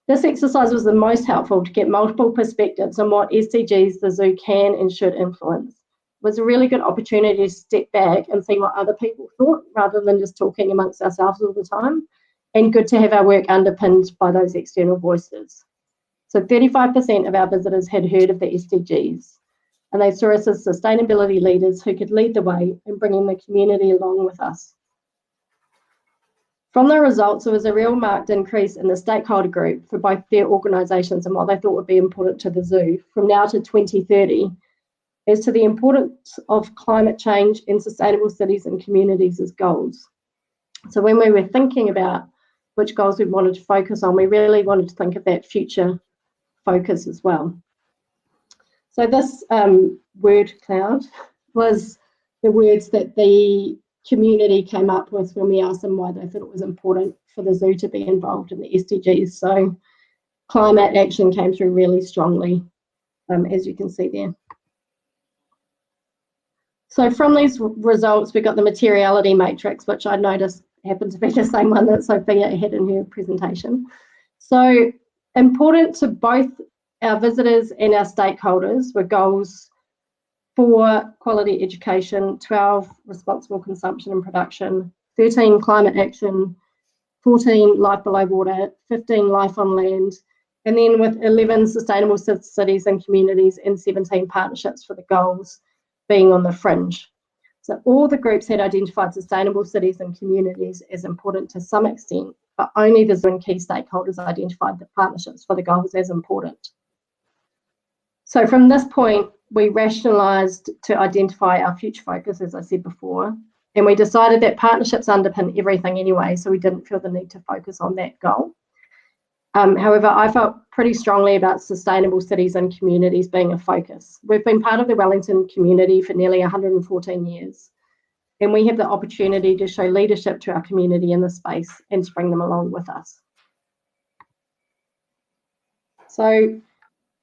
This exercise was the most helpful to get multiple perspectives on what SDGs the zoo can and should influence. It was a really good opportunity to step back and see what other people thought rather than just talking amongst ourselves all the time, and good to have our work underpinned by those external voices. So 35% of our visitors had heard of the SDGs, and they saw us as sustainability leaders who could lead the way in bringing the community along with us. From the results, there was a real marked increase in the stakeholder group for both their organisations and what they thought would be important to the zoo from now to 2030 as to the importance of climate change and sustainable cities and communities as goals. So when we were thinking about which goals we wanted to focus on, we really wanted to think of that future focus as well. So this word cloud was the words that the community came up with when we asked them why they thought it was important for the zoo to be involved in the SDGs. So climate action came through really strongly, as you can see there. So from these results, we got the materiality matrix, which I noticed happened to be the same one that Sophia had in her presentation. So important to both our visitors and our stakeholders were goals for quality education, 12 responsible consumption and production, 13 climate action, 14 life below water, 15 life on land, and then with 11 sustainable cities and communities and 17 partnerships for the goals being on the fringe. So all the groups had identified sustainable cities and communities as important to some extent, but only the zoo and key stakeholders identified the partnerships for the goals as important. So from this point, we rationalised to identify our future focus, as I said before, and we decided that partnerships underpin everything anyway, so we didn't feel the need to focus on that goal. However, I felt pretty strongly about sustainable cities and communities being a focus. We've been part of the Wellington community for nearly 114 years, and we have the opportunity to show leadership to our community in this space and to bring them along with us. So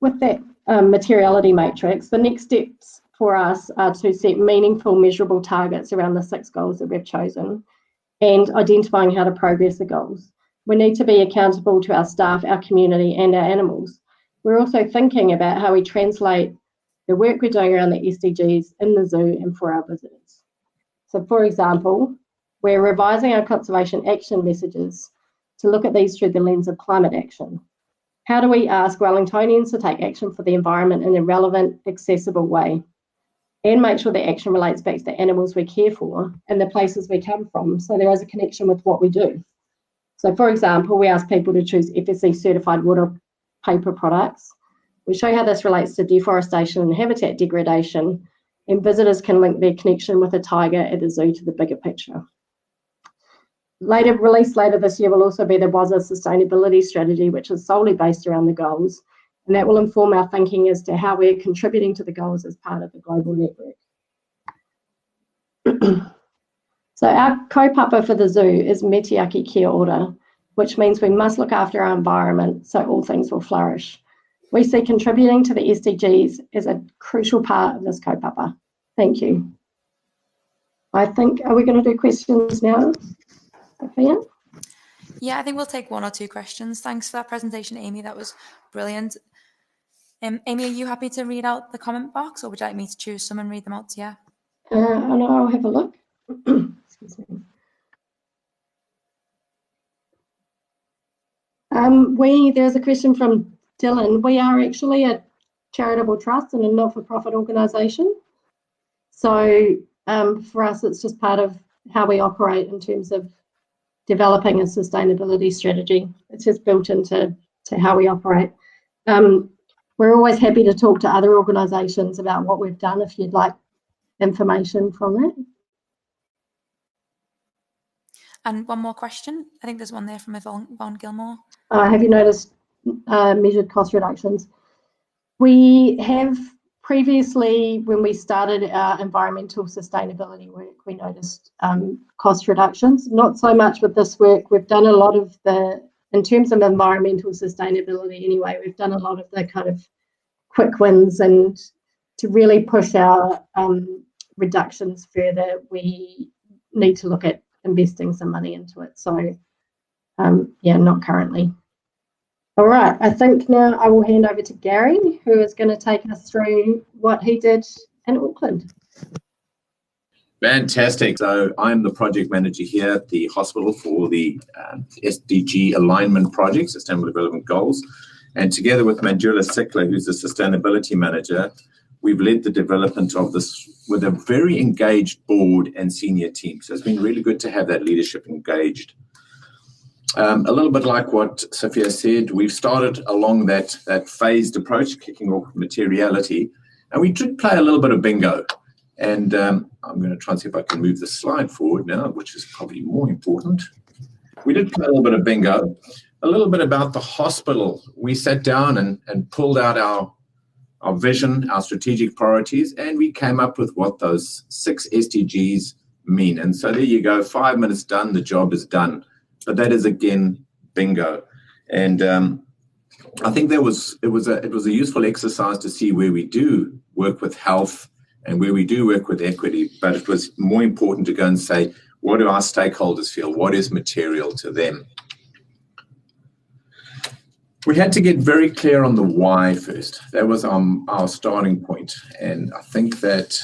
with that materiality matrix, the next steps for us are to set meaningful, measurable targets around the 6 goals that we've chosen and identifying how to progress the goals. We need to be accountable to our staff, our community and our animals. We're also thinking about how we translate the work we're doing around the SDGs in the zoo and for our visitors. So for example, we're revising our conservation action messages to look at these through the lens of climate action. How do we ask Wellingtonians to take action for the environment in a relevant, accessible way and make sure that action relates back to the animals we care for and the places we come from, so there is a connection with what we do. So for example, we ask people to choose FSC certified water paper products. We show how this relates to deforestation and habitat degradation, and visitors can link their connection with a tiger at the zoo to the bigger picture. Released later this year will also be the WASA sustainability strategy, which is solely based around the goals, and that will inform our thinking as to how we're contributing to the goals as part of the global network. So our kaupapa for the zoo is metiaki kia ora, which means we must look after our environment so all things will flourish. We see contributing to the SDGs as a crucial part of this kaupapa. Thank you. I think, are we going to do questions now, Sophia? Yeah, I think we'll take 1 or 2 questions. Thanks for that presentation, Amy. That was brilliant. Amy, are you happy to read out the comment box, or would you like me to choose some and read them out to you? No, I'll have a look. Excuse me. There's a question from Dylan. We are actually a charitable trust and a not-for-profit organisation. So for us, it's just part of how we operate in terms of developing a sustainability strategy. It's just built into how we operate. We're always happy to talk to other organisations about what we've done if you'd like information from that. And one more question. I think there's one there from Yvonne Gilmore. Have you noticed measured cost reductions? We have previously, when we started our environmental sustainability work, we noticed cost reductions. Not so much with this work. We've done a lot of in terms of environmental sustainability anyway, we've done a lot of the kind of quick wins, and to really push our reductions further, we need to look at investing some money into it. So yeah, not currently. All right, I think now I will hand over to Gary, who is going to take us through what he did in Auckland. Fantastic. So I'm the project manager here at the hospital for the SDG alignment project, Sustainable Development Goals. And together with Manjula Sikla, who's the sustainability manager, we've led the development of this with a very engaged board and senior team. So it's been really good to have that leadership engaged. A little bit like what Sophia said, we've started along that phased approach, kicking off materiality, and we did play a little bit of bingo. And I'm going to try and see if I can move the slide forward now, which is probably more important. We did play a little bit of bingo, a little bit about the hospital. We sat down and pulled out our vision, our strategic priorities, and we came up with what those 6 SDGs mean. And so there you go, 5 minutes done, the job is done. But that is, again, bingo. And I think it was a useful exercise to see where we do work with health and where we do work with equity. But it was more important to go and say, what do our stakeholders feel? What is material to them? We had to get very clear on the why first. That was our starting point. And I think that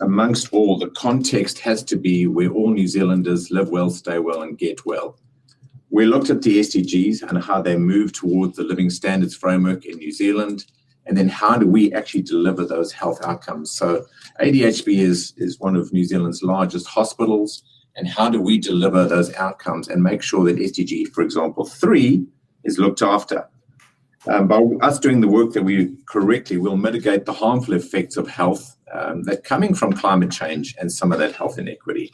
amongst all, the context has to be where all New Zealanders live well, stay well, and get well. We looked at the SDGs and how they move towards the living standards framework in New Zealand, and then how do we actually deliver those health outcomes? So ADHB is one of New Zealand's largest hospitals, and how do we deliver those outcomes and make sure that SDG, for example, 3 is looked after? By us doing the work that we correctly will mitigate the harmful effects of health that coming from climate change and some of that health inequity.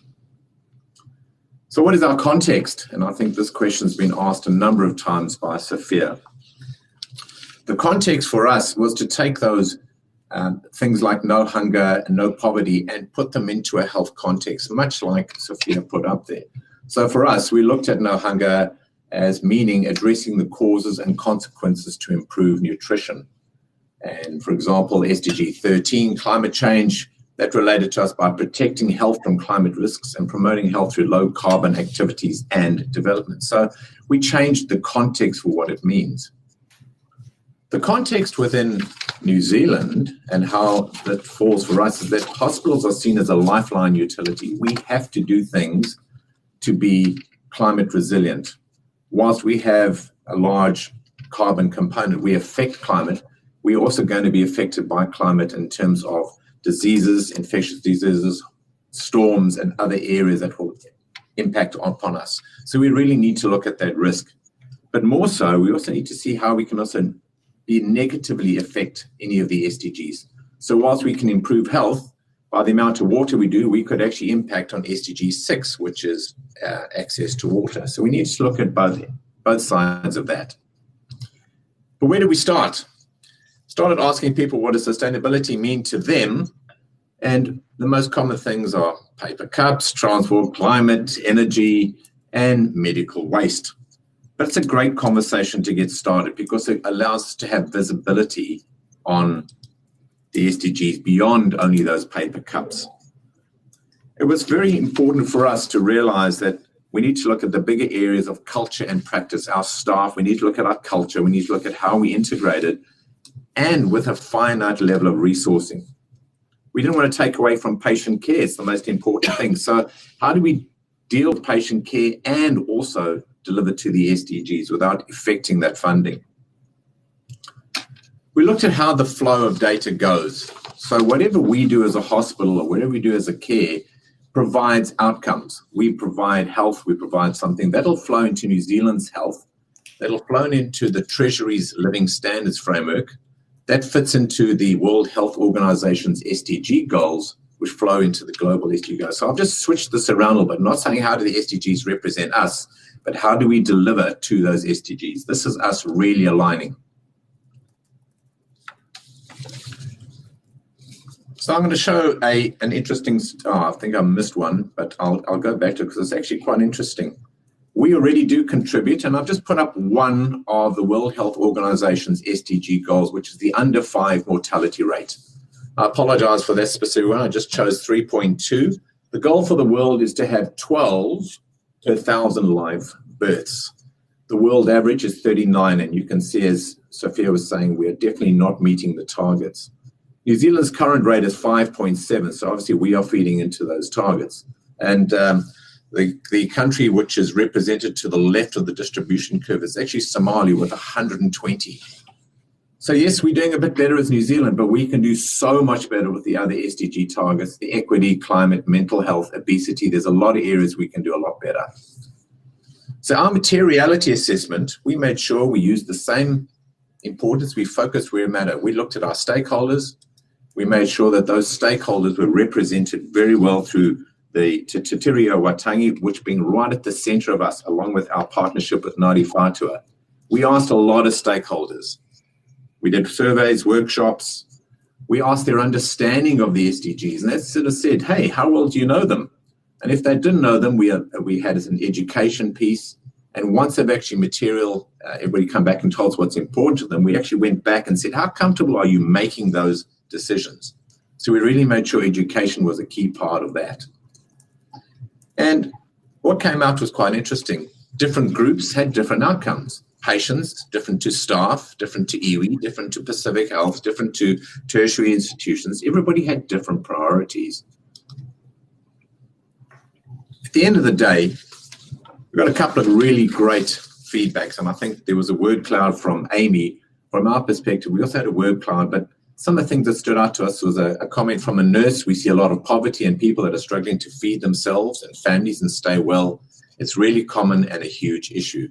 So what is our context? And I think this question has been asked a number of times by Sophia. The context for us was to take those things like no hunger and no poverty and put them into a health context, much like Sophia put up there. So for us, we looked at no hunger as meaning addressing the causes and consequences to improve nutrition. And for example, SDG 13, climate change, that related to us by protecting health from climate risks and promoting health through low carbon activities and development. So we changed the context for what it means. The context within New Zealand and how that falls for us is that hospitals are seen as a lifeline utility. We have to do things to be climate resilient. Whilst we have a large carbon component, we affect climate, we're also going to be affected by climate in terms of diseases, infectious diseases, storms, and other areas that will impact upon us. So we really need to look at that risk. But more so, we also need to see how we can also negatively affect any of the SDGs. So whilst we can improve health, by the amount of water we do, we could actually impact on SDG 6, which is access to water. So we need to look at both sides of that. But where do we start? Started asking people what does sustainability mean to them, and the most common things are paper cups, transport, climate, energy, and medical waste. But it's a great conversation to get started because it allows us to have visibility on the SDGs beyond only those paper cups. It was very important for us to realize that we need to look at the bigger areas of culture and practice, our staff, we need to look at our culture, we need to look at how we integrate it, and with a finite level of resourcing. We didn't want to take away from patient care. It's the most important thing. So how do we deal with patient care and also deliver to the SDGs without affecting that funding? We looked at how the flow of data goes. So whatever we do as a hospital or whatever we do as a care provides outcomes. We provide health, we provide something that'll flow into New Zealand's health, that'll flow into the Treasury's Living Standards Framework, that fits into the World Health Organization's SDG goals, which flow into the global SDGs. So I've just switched this around a little bit. I'm not saying how do the SDGs represent us, but how do we deliver to those SDGs? This is us really aligning. So I'm going to show an interesting, I think I missed one, but I'll go back to it because it's actually quite interesting. We already do contribute, and I've just put up one of the World Health Organization's SDG goals, which is the under 5 mortality rate. I apologize for that specific one. I just chose 3.2. The goal for the world is to have 12 per 1,000 live births. The world average is 39, and you can see, as Sophia was saying, we're definitely not meeting the targets. New Zealand's current rate is 5.7, so obviously we are feeding into those targets. And the country which is represented to the left of the distribution curve is actually Somalia with 120. So yes, we're doing a bit better as New Zealand, but we can do so much better with the other SDG targets, the equity, climate, mental health, obesity. There's a lot of areas we can do a lot better. So our materiality assessment, we made sure we used the same importance. We focused where it mattered. We looked at our stakeholders. We made sure that those stakeholders were represented very well through the Te Tireo Waitangi, which being right at the center of us, along with our partnership with Ngāti Whātua. We asked a lot of stakeholders. We did surveys, workshops. We asked their understanding of the SDGs, and that sort of said, hey, how well do you know them? And if they didn't know them, we had an education piece. And once they've actually everybody come back and told us what's important to them, we actually went back and said, how comfortable are you making those decisions? So we really made sure education was a key part of that. And what came out was quite interesting. Different groups had different outcomes. Patients, different to staff, different to iwi, different to Pacific Health, different to tertiary institutions. Everybody had different priorities. At the end of the day, we've got a couple of really great feedbacks, and I think there was a word cloud from Amy. From our perspective, we also had a word cloud, but some of the things that stood out to us was a comment from a nurse. We see a lot of poverty and people that are struggling to feed themselves and families and stay well. It's really common and a huge issue.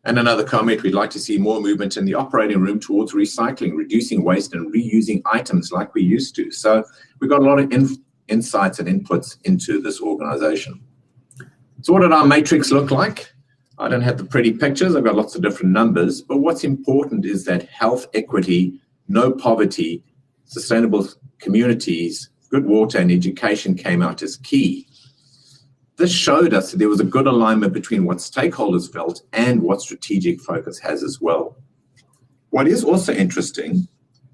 And another comment, we'd like to see more movement in the operating room towards recycling, reducing waste and reusing items like we used to. So we've got a lot of insights and inputs into this organization. So what did our matrix look like? I don't have the pretty pictures. I've got lots of different numbers. But what's important is that health equity, no poverty, sustainable communities, good water and education came out as key. This showed us that there was a good alignment between what stakeholders felt and what strategic focus has as well. What is also interesting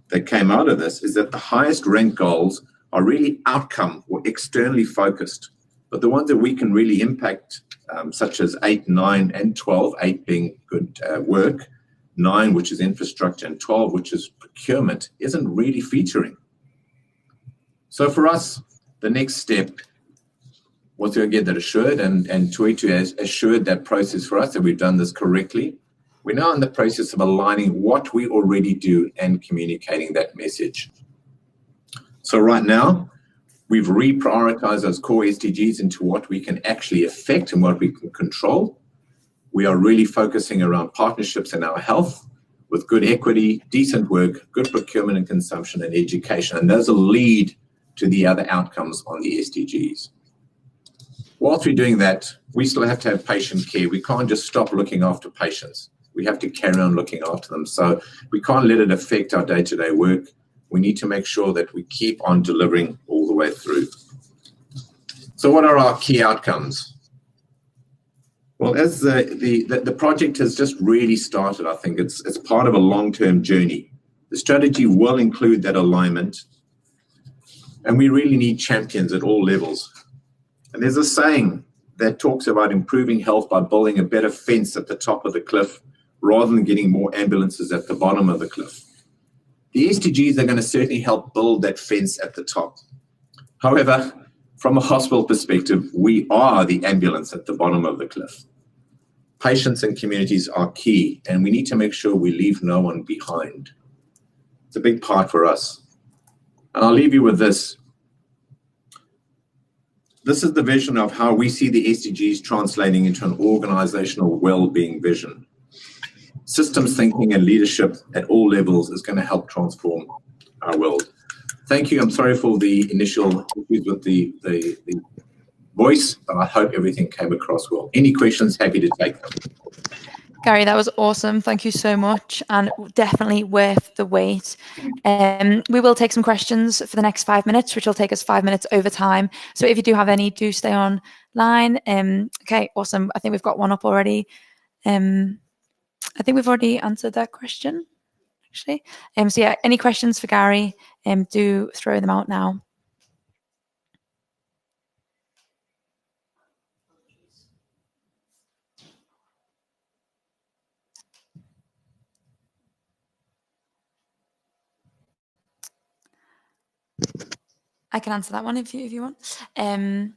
that came out of this is that the highest ranked goals are really outcome or externally focused. But the ones that we can really impact, such as 8, 9, and 12, 8 being good work, 9, which is infrastructure, and 12, which is procurement, isn't really featuring. So for us, the next step was to get that assured, and Toitū has assured that process for us that we've done this correctly. We're now in the process of aligning what we already do and communicating that message. So right now, we've reprioritized those core SDGs into what we can actually affect and what we can control. We are really focusing around partnerships in our health with good equity, decent work, good procurement and consumption and education. And those will lead to the other outcomes on the SDGs. Whilst we're doing that, we still have to have patient care. We can't just stop looking after patients. We have to carry on looking after them. So we can't let it affect our day-to-day work. We need to make sure that we keep on delivering all the way through. So what are our key outcomes? Well, as the project has just really started, I think it's part of a long-term journey. The strategy will include that alignment, and we really need champions at all levels. And there's a saying that talks about improving health by building a better fence at the top of the cliff rather than getting more ambulances at the bottom of the cliff. The SDGs are going to certainly help build that fence at the top. However, from a hospital perspective, we are the ambulance at the bottom of the cliff. Patients and communities are key, and we need to make sure we leave no one behind. It's a big part for us. And I'll leave you with this. This is the vision of how we see the SDGs translating into an organizational well-being vision. Systems thinking and leadership at all levels is going to help transform our world. Thank you. I'm sorry for the initial issues with the voice, but I hope everything came across well. Any questions, happy to take them. Gary, that was awesome. Thank you so much, and definitely worth the wait. We will take some questions for the next 5 minutes, which will take us 5 minutes over time. So if you do have any, do stay online. Okay, awesome. I think we've got one up already. I think we've already answered that question, actually. So yeah, any questions for Gary, do throw them out now. I can answer that one if you want. Can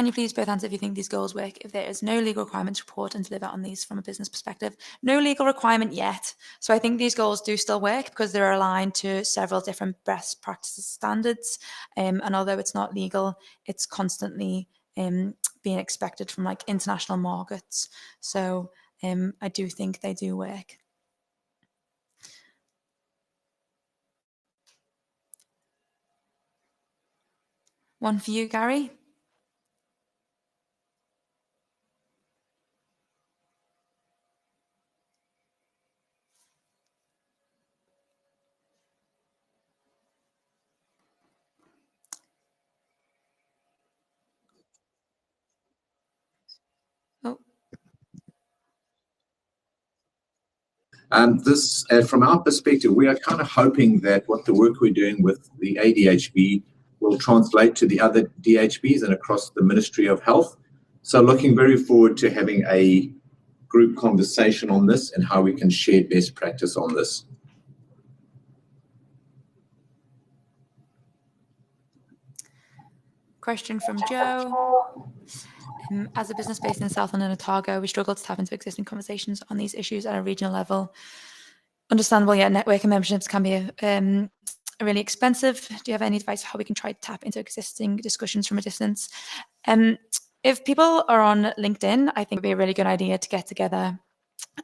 you please both answer if you think these goals work? If there is no legal requirement to report and deliver on these from a business perspective? No legal requirement yet. So I think these goals do still work because they're aligned to several different best practices standards. And although it's not legal, it's constantly being expected from like international markets. So I do think they do work. One for you, Gary. Oh. From our perspective, we are kind of hoping that what the work we're doing with the ADHB will translate to the other DHBs and across the Ministry of Health. So looking very forward to having a group conversation on this and how we can share best practice on this. Question from Joe. As a business based in Southland and Otago, we struggle to tap into existing conversations on these issues at a regional level. Understandable, yeah, network and memberships can be really expensive. Do you have any advice for how we can try to tap into existing discussions from a distance? If people are on LinkedIn, I think it would be a really good idea to get together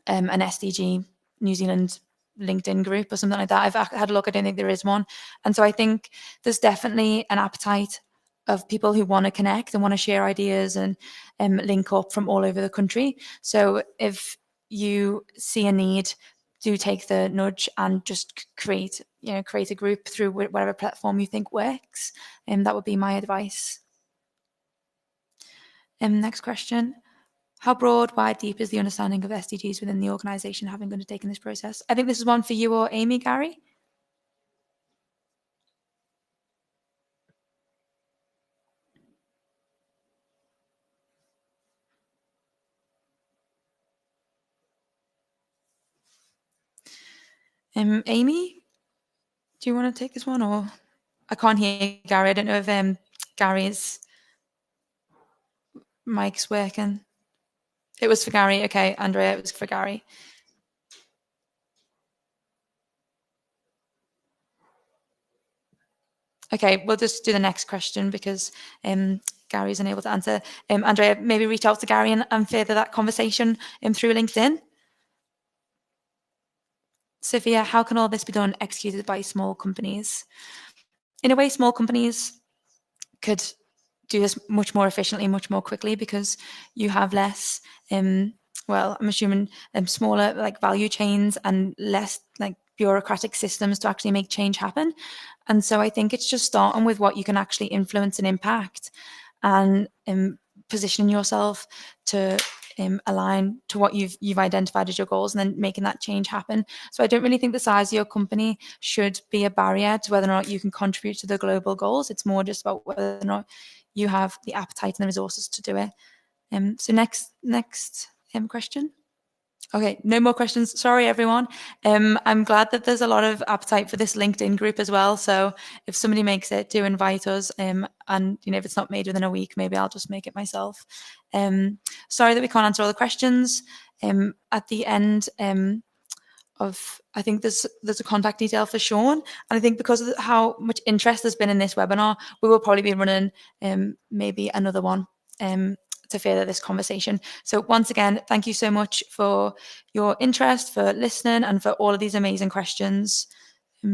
an SDG New Zealand LinkedIn group or something like that. I've had a look, I don't think there is one. And so I think there's definitely an appetite of people who want to connect and want to share ideas and link up from all over the country. So if you see a need, do take the nudge and just create a group through whatever platform you think works. That would be my advice. Next question. How broad, wide, deep is the understanding of SDGs within the organisation having undertaken this process? I think this is one for you or Amy, Gary. Amy, do you want to take this one? Or I can't hear Gary. I don't know if Gary's mic's working. It was for Gary. Okay, Andrea, it was for Gary. Okay, we'll just do the next question because Gary's unable to answer. Andrea, maybe reach out to Gary and further that conversation through LinkedIn. Sophia, how can all this be done executed by small companies? In a way, small companies could do this much more efficiently, much more quickly because you have less, well, I'm assuming smaller like value chains and less like bureaucratic systems to actually make change happen. And so I think it's just starting with what you can actually influence and impact and positioning yourself to align to what you've identified as your goals and then making that change happen. So I don't really think the size of your company should be a barrier to whether or not you can contribute to the global goals. It's more just about whether or not you have the appetite and the resources to do it. So next question. Okay, no more questions. Sorry, everyone. I'm glad that there's a lot of appetite for this LinkedIn group as well. So if somebody makes it, do invite us. And if it's not made within a week, maybe I'll just make it myself. Sorry that we can't answer all the questions. At the end I think there's a contact detail for Sean. And I think because of how much interest there's been in this webinar, we will probably be running maybe another one to further this conversation. So once again, thank you so much for your interest, for listening, and for all of these amazing questions.